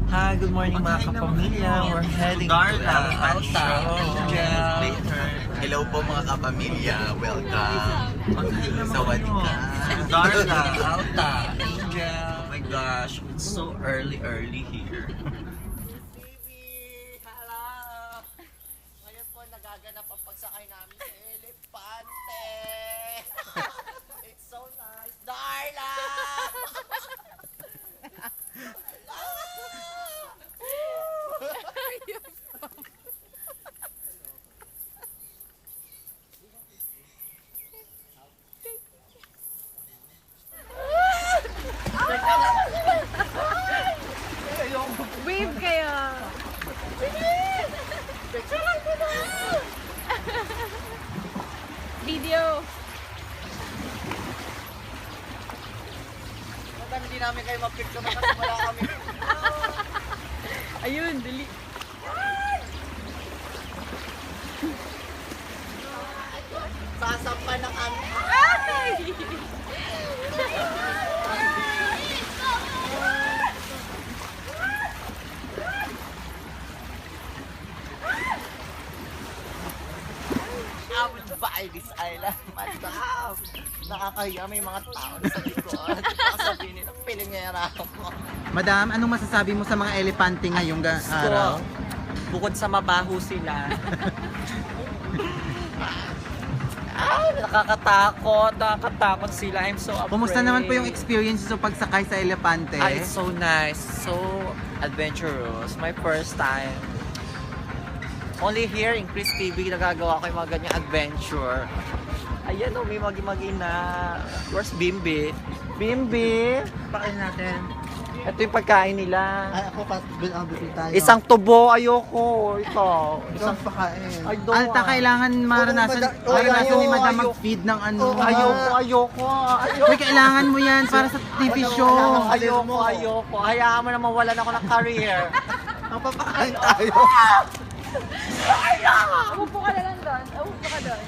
Hi, good morning mga kapamilya. We're heading to Elephant Show. Hello po mga kapamilya. Welcome. Sawadika. Darla, Alta, Angel. Oh my gosh, it's so early here. Baby! Hello! Ngayon po nagaganap ang pagsakay namin sa elepante! It's so nice! Darla! Wave kayo! Video! Maganda hindi namin kayo mapicture na kasi wala kami. Ayun, dali. Sasampa ng ano. Ay! I would buy this island, madam. Nakakahiya, may mga tao sa likod. Sabihin nila, pilingera ako. Madam, anong masasabi mo sa mga elepante ngayong araw? Bukod sa mabaho sila. Ay, Nakakatakot sila. I'm so afraid. Kumusta naman po yung experience sa pagsakay sa elepante? It's so nice, so adventurous. My first time. Only here in Chris TV nagagawa ko yung mga ganyang adventure. Ayan o, may magi-magi na. Where's Bimbi? Bimbi! Pakain natin. Ito yung pagkain nila. Ay, ako pa, bilhin tayo. Isang tubo, ayoko. Ito. Isang pakain. I don't Alta, want. kailangan maranasan ni Madam mag-feed ng ano. Ayoko. Uy, kailangan mo yan para sa TV show. Ayoko. Hayaan mo na mawalan ako ng career. Papakain tayo. Umupo ka na lang doon. Umupo ka doon.